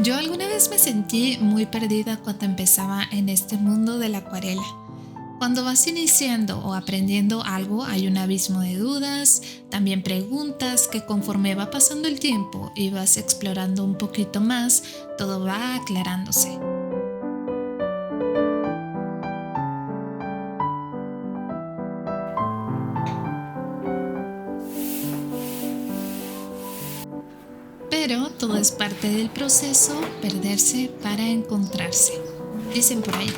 Yo alguna vez me sentí muy perdida cuando empezaba en este mundo de la acuarela. Cuando vas iniciando o aprendiendo algo hay un abismo de dudas, también preguntas que conforme va pasando el tiempo y vas explorando un poquito más, todo va aclarándose. Pero todo es parte del proceso, perderse para encontrarse. Dicen por ahí.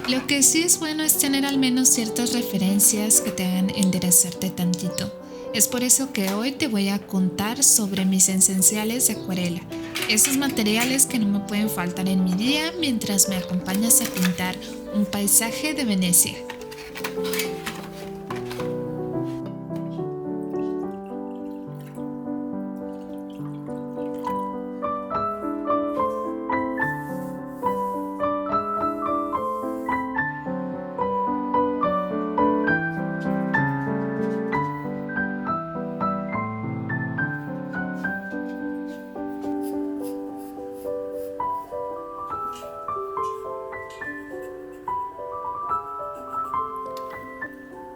Lo que sí es bueno es tener al menos ciertas referencias que te hagan enderezarte tantito. Es por eso que hoy te voy a contar sobre mis esenciales de acuarela, esos materiales que no me pueden faltar en mi día mientras me acompañas a pintar un paisaje de Venecia.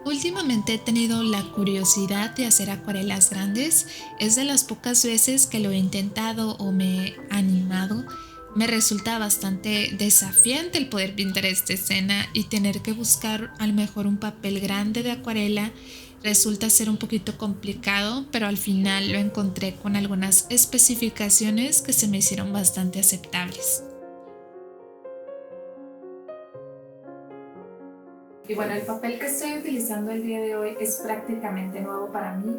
Últimamente he tenido la curiosidad de hacer acuarelas grandes. Es de las pocas veces que lo he intentado o me he animado. Me resulta bastante desafiante el poder pintar esta escena y tener que buscar a lo mejor un papel grande de acuarela. Resulta ser un poquito complicado, pero al final lo encontré con algunas especificaciones que se me hicieron bastante aceptables. Y bueno, el papel que estoy utilizando el día de hoy es prácticamente nuevo para mí.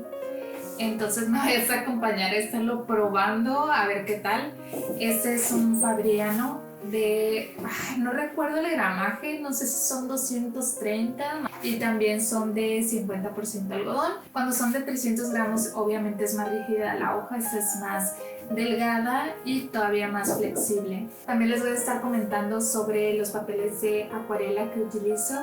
Entonces me voy a acompañar a estarlo probando a ver qué tal. Este es un Fabriano de, no recuerdo el gramaje, no sé si son 230 y también son de 50% algodón. Cuando son de 300 gramos obviamente es más rígida la hoja, esta es más delgada y todavía más flexible. También les voy a estar comentando sobre los papeles de acuarela que utilizo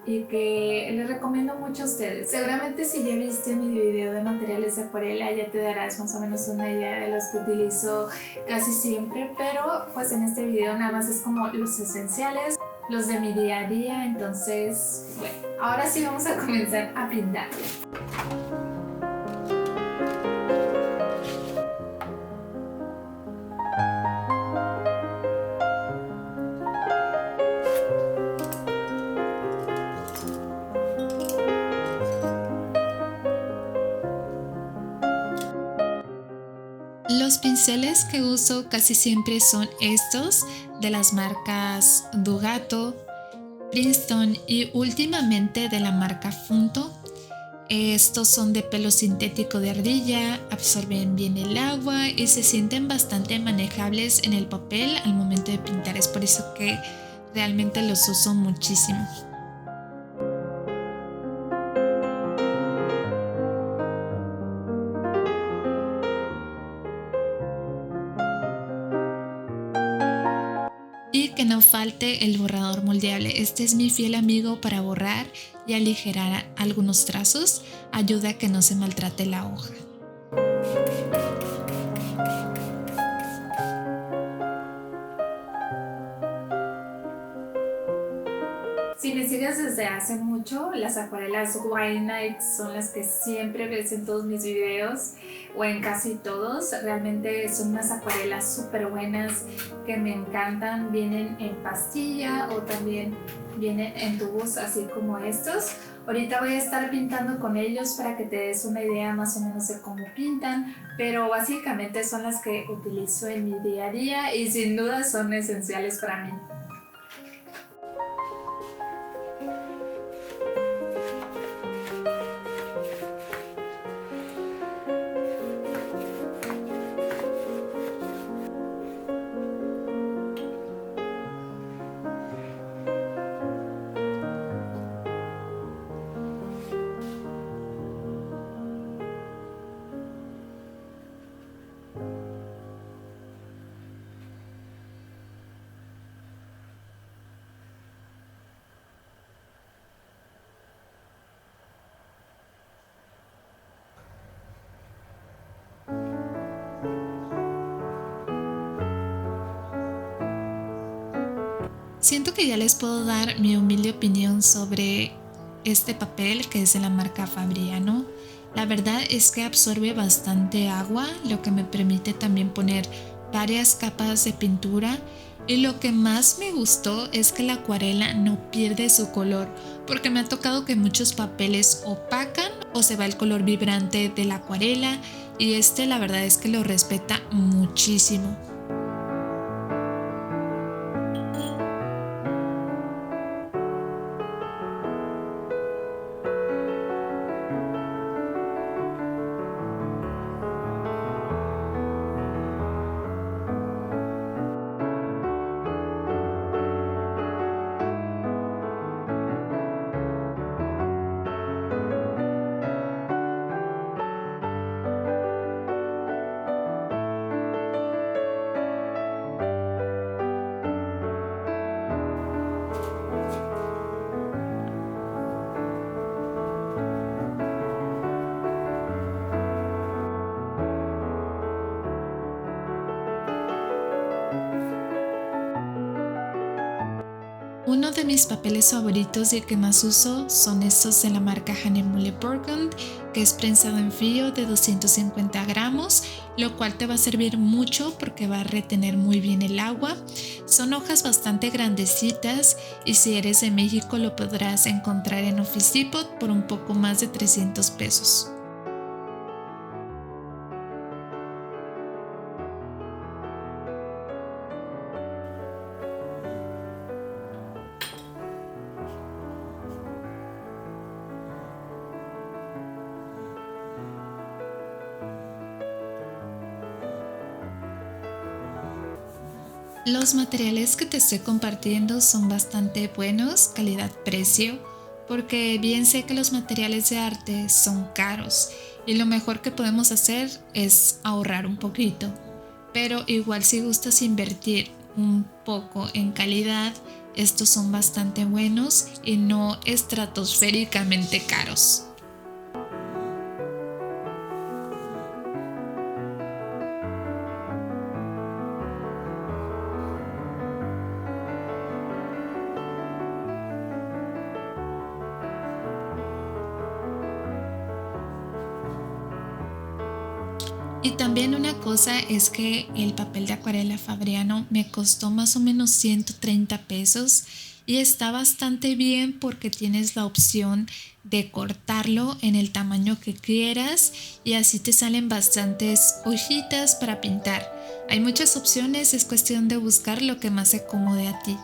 y que les recomiendo mucho a ustedes. Seguramente si ya viste mi video de materiales de acuarela ya te darás más o menos una idea de los que utilizo casi siempre, pero pues en este video nada más es como los esenciales, los de mi día a día. Entonces, bueno, ahora sí vamos a comenzar a pintar. Los pinceles que uso casi siempre son estos de las marcas Dugato, Princeton y últimamente de la marca Funto. Estos son de pelo sintético de ardilla, absorben bien el agua y se sienten bastante manejables en el papel al momento de pintar. Es por eso que realmente los uso muchísimo. Y que no falte el borrador moldeable. Este es mi fiel amigo para borrar y aligerar algunos trazos. Ayuda a que no se maltrate la hoja. Si me sigues desde hace mucho, las acuarelas White Night son las que siempre ves en todos mis videos o en casi todos. Realmente son unas acuarelas súper buenas que me encantan. Vienen en pastilla o también vienen en tubos así como estos. Ahorita voy a estar pintando con ellos para que te des una idea más o menos de cómo pintan, pero básicamente son las que utilizo en mi día a día y sin duda son esenciales para mí. Siento que ya les puedo dar mi humilde opinión sobre este papel que es de la marca Fabriano. La verdad es que absorbe bastante agua, lo que me permite también poner varias capas de pintura. Y lo que más me gustó es que la acuarela no pierde su color, porque me ha tocado que muchos papeles opacan o se va el color vibrante de la acuarela y este la verdad es que lo respeta muchísimo. Uno de mis papeles favoritos y el que más uso son estos de la marca Hahnemuhle Burgund, que es prensado en frío de 250 gramos, lo cual te va a servir mucho porque va a retener muy bien el agua. Son hojas bastante grandecitas y si eres de México lo podrás encontrar en Office Depot por un poco más de 300 pesos. Los materiales que te estoy compartiendo son bastante buenos, calidad-precio, porque bien sé que los materiales de arte son caros y lo mejor que podemos hacer es ahorrar un poquito. Pero igual si gustas invertir un poco en calidad, estos son bastante buenos y no estratosféricamente caros. Y también una cosa es que el papel de acuarela Fabriano me costó más o menos 130 pesos y está bastante bien porque tienes la opción de cortarlo en el tamaño que quieras y así te salen bastantes hojitas para pintar. Hay muchas opciones, es cuestión de buscar lo que más se acomode a ti.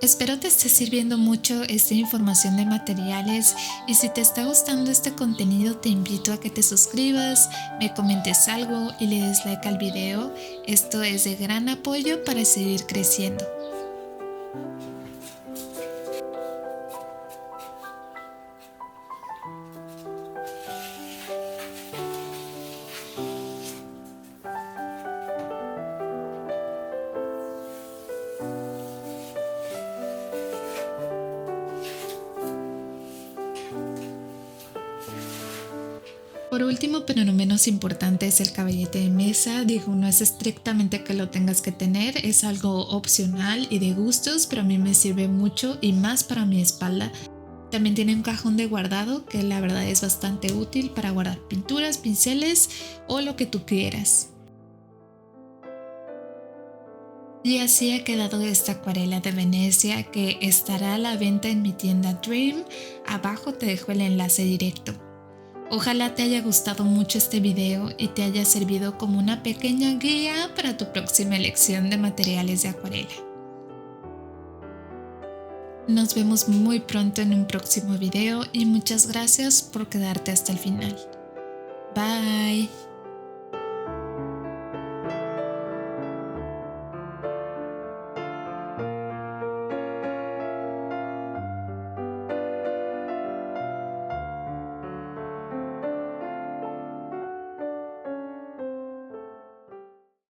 Espero te esté sirviendo mucho esta información de materiales y si te está gustando este contenido te invito a que te suscribas, me comentes algo y le des like al video. Esto es de gran apoyo para seguir creciendo. Por último, pero no menos importante, es el caballete de mesa. Digo, no es estrictamente que lo tengas que tener, es algo opcional y de gustos, pero a mí me sirve mucho y más para mi espalda. También tiene un cajón de guardado que la verdad es bastante útil para guardar pinturas, pinceles o lo que tú quieras. Y así ha quedado esta acuarela de Venecia que estará a la venta en mi tienda Dream. Abajo te dejo el enlace directo. Ojalá te haya gustado mucho este video y te haya servido como una pequeña guía para tu próxima elección de materiales de acuarela. Nos vemos muy pronto en un próximo video y muchas gracias por quedarte hasta el final. Bye.